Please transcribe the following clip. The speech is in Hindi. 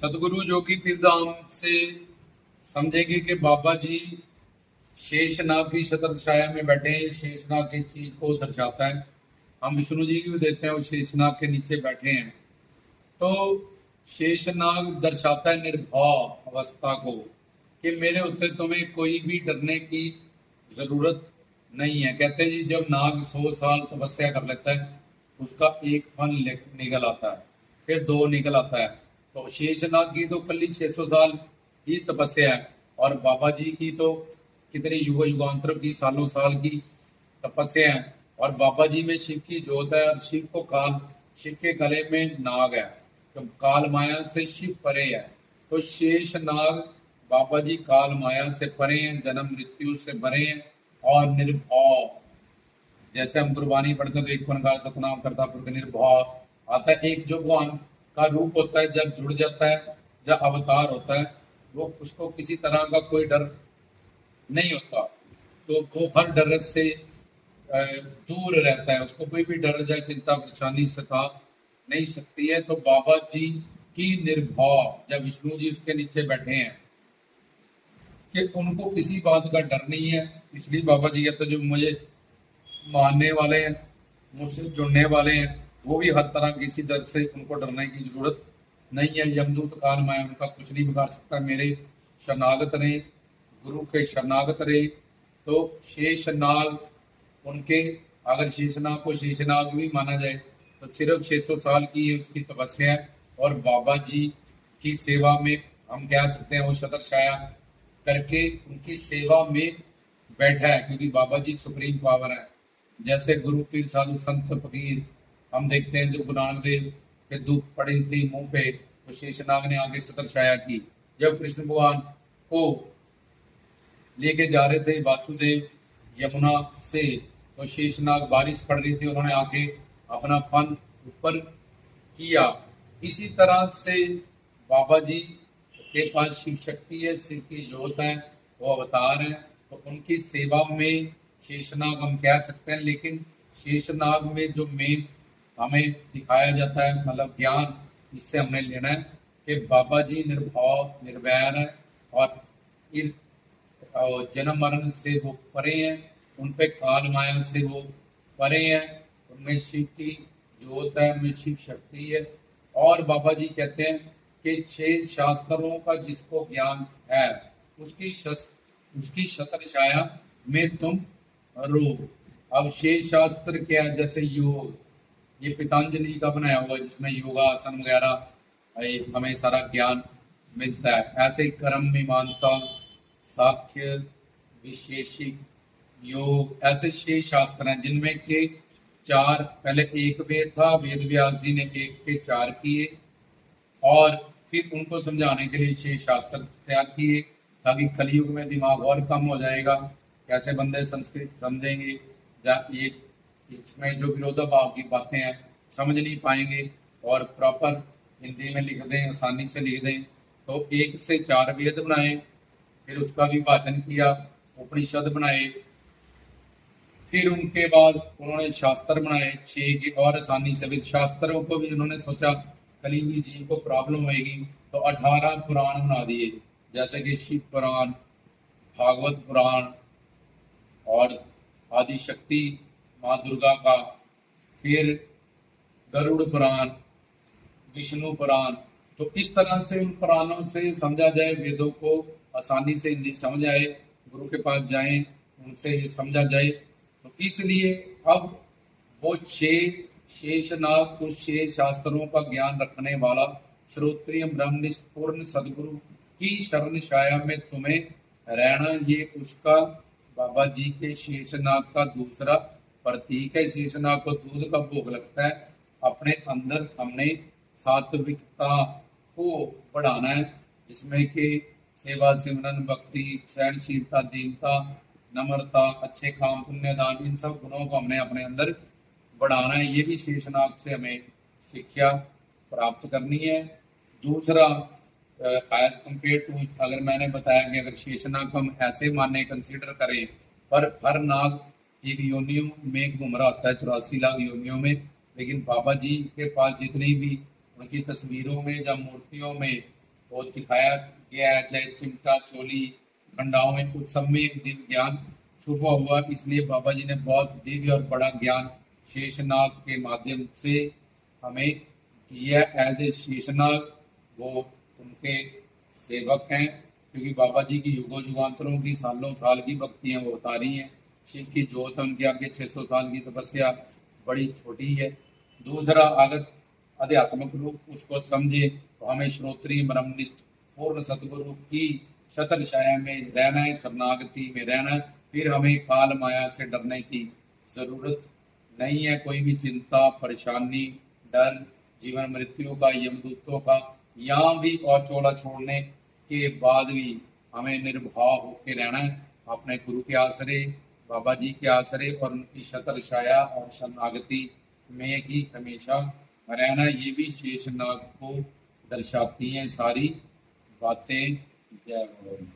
सदगुरु जोगी पीरधाम से समझेंगे कि बाबा जी शेषनाग की छत्र छाया में बैठे हैं। शेषनाग किस चीज को दर्शाता है? हम विष्णु जी की भी देते हैं, वो शेषनाग के नीचे बैठे हैं। तो शेषनाग दर्शाता है निर्भय अवस्था को, कि मेरे उत्ते तुम्हें कोई भी डरने की जरूरत नहीं है। कहते हैं जी, जब नाग 100 साल तपस्या कर लेता है, उसका एक फल निकल आता है, फिर दो निकल आता है। तो शेषनाग की तो कल ही 600 साल की तपस्या है, और बाबा जी की तो कितने युग युगांतर की, सालों साल की तपस्या है। और बाबा जी में शिव की जोत है, और शिव को काल, शिव के गले में नाग है, तो काल माया से शिव परे है। तो शेष नाग बाबा जी काल माया से परे हैं, जन्म मृत्यु से परे हैं, और निर्भय। जैसे हम गुरबानी पढ़ते हैं तो एक ओंकार सतनाम करता पुरख निर्भय आता है। एक जो भगवान का रूप होता है, जब जुड़ जाता है, जब अवतार होता है, वो उसको किसी तरह का कोई डर नहीं होता। तो वो हर डर से दूर रहता है, उसको कोई भी डर या चिंता परेशानी सता नहीं सकती है। तो बाबा जी की निर्भय, जब विष्णु जी उसके नीचे बैठे हैं, कि उनको किसी बात का डर नहीं है। इसलिए बाबा जी कहते हैं, जो मुझे मानने वाले हैं, मुझसे जुड़ने वाले हैं, वो भी हर तरह किसी डर से, उनको डरने की जरूरत नहीं है। यमदूत काल माया उनका कुछ नहीं बिगाड़ सकता। मेरे शरणागत रहे, गुरु के शरणागत रहे। तो शेषनाग उनके, अगर शेषनाग को शेषनाग भी माना जाए तो सिर्फ 600 साल की है उसकी तपस्या है। और बाबा जी की सेवा में हम कह सकते हैं वो छत्र छाया करके उनकी सेवा में बैठा है, क्योंकि बाबा जी सुप्रीम पावर है। जैसे गुरु पीर साधु संत फकीर हम देखते हैं, जो गुरु नानक देव के दुख पड़े थे मुंह पे, तो शेषनाग ने आगे छत्र छाया की। जब कृष्ण भगवान को लेके जा रहे थे वासुदेव यमुना से, तो शेषनाग बारिश पड़ रही थी, उन्होंने आके अपना फन ऊपर किया। इसी तरह से बाबा जी के पास शिव शक्ति है, शिव की जोत है, वो अवतार है। तो उनकी सेवा में शेषनाग हम कह सकते हैं। लेकिन शेषनाग में जो मेन हमें दिखाया जाता है, मतलब ज्ञान इससे हमने लेना है कि बाबा जी निर्भय निर्वैर है, और जन्म मरण से वो परे हैं, उन पे काल माया से वो परे हैं। उनमें शिव की जोत है, उनमें शिव शक्ति है। और बाबा जी कहते हैं कि 6 शास्त्रों का जिसको ज्ञान है, उसकी छत्र छाया में तुम रो। अब 6 शास्त्र क्या है? जैसे योग, ये पतंजलि का बनाया हुआ है, जिसमें योगासन वगैरह हमें सारा ज्ञान मिलता है। ऐसे ही कर्म मीमांसा, साख्य, विशेषिक, योग, ऐसे 6 शास्त्र हैं, जिनमें के 4, पहले एक वेद था, वेद व्यास जी ने 1 के 4 किए, और फिर उनको समझाने के लिए 6 शास्त्र तैयार किए, ताकि कलयुग में दिमाग और कम हो जाएगा, कैसे बंदे संस्कृत समझेंगे, या ये इसमें जो विरोधाभाव की बातें हैं समझ नहीं पाएंगे, और प्रॉपर हिंदी में लिख दें, आसानी से लिख दें। तो 1 से 4 वेद बनाए, फिर उसका भी वाचन किया, उपनिषद बनाए, फिर उनके बाद उन्होंने शास्त्र बनाए 6 की, और आसानी से विद शास्त्रों को भी उन्होंने सोचा कलयुगी जीव को प्रॉब्लम होगी, तो 18 पुराण बना दिए, जैसे कि शिव पुराण, भागवत पुराण, और आदि शक्ति माँ दुर्गा का, फिर गरुड़ पुराण, विष्णु पुराण। तो इस तरह से उन पुराणों से समझा जाए, वेदों को आसानी से हिंदी समझ आए, गुरु के पास जाएं, उनसे ये समझा जाए। तो इसलिए अब वो 6 शेषनाग, कुछ 6 शास्त्रों का ज्ञान रखने वाला श्रोत्रिय ब्रह्मनिष्ठ पूर्ण सदगुरु की शरण छाया में तुम्हें रहना, ये उसका बाबा जी के शेषनाग का दूसरा प्रतीक है। शेषनाग को दूध का भोग लगता है। अपने अंदर हमने सात्विकता को बढ़ाना है, जिसमें कि सेवा, सिमरन, भक्ति, सहनशीलता, दीनता, नम्रता, अच्छे काम, पुण्य दान, इन सब गुणों को हमने अपने अंदर बढ़ाना है। ये भी शेषनाग से हमें शिक्षा प्राप्त करनी है। दूसरा, एज कम्पेयर टू, अगर मैंने बताया कि अगर शेषनाग को हम ऐसे माने, कंसीडर करें, पर हर नाग एक योनियों में घूम रहा होता है, 84 लाख योनियों में। लेकिन बाबा जी के पास जितनी भी उनकी तस्वीरों में या मूर्तियों में वो दिखाया गया है, चाहे चिमटा चोली खंडाओं में उस सब में एक दिव्य ज्ञान छुपा हुआ, इसलिए बाबा जी ने बहुत दिव्य और बड़ा ज्ञान शेषनाग के माध्यम से हमें दिया। एज ए शेषनाग वो उनके सेवक हैं, क्योंकि बाबा जी की युगों युगांतरों की सालों साल की भक्तियां वो उतारी हैं। शिव की जोत है उनके आगे, 600 साल की तपस्या बड़ी छोटी है। दूसरा, अगर आध्यात्मिक रूप उसको समझे तो हमें श्रोत्रिय ब्रह्मनिष्ठ पूर्ण सतगुरु की छत्र छाया में रहना है, शरणागति में रहना है। फिर हमें काल माया से डरने की जरूरत नहीं है। कोई भी चिंता परेशानी डर जीवन मृत्यु का यमदूतों का यहाँ भी और चोला छोड़ने के बाद भी हमें निर्भय होकर रहना है, अपने गुरु के आश्रय बाबा जी के आश्रय और उनकी छत्र छाया और शरणागति में ही हमेशा रहना। ये भी शेषनाग को दर्शाती हैं सारी बातें। जय भगवान।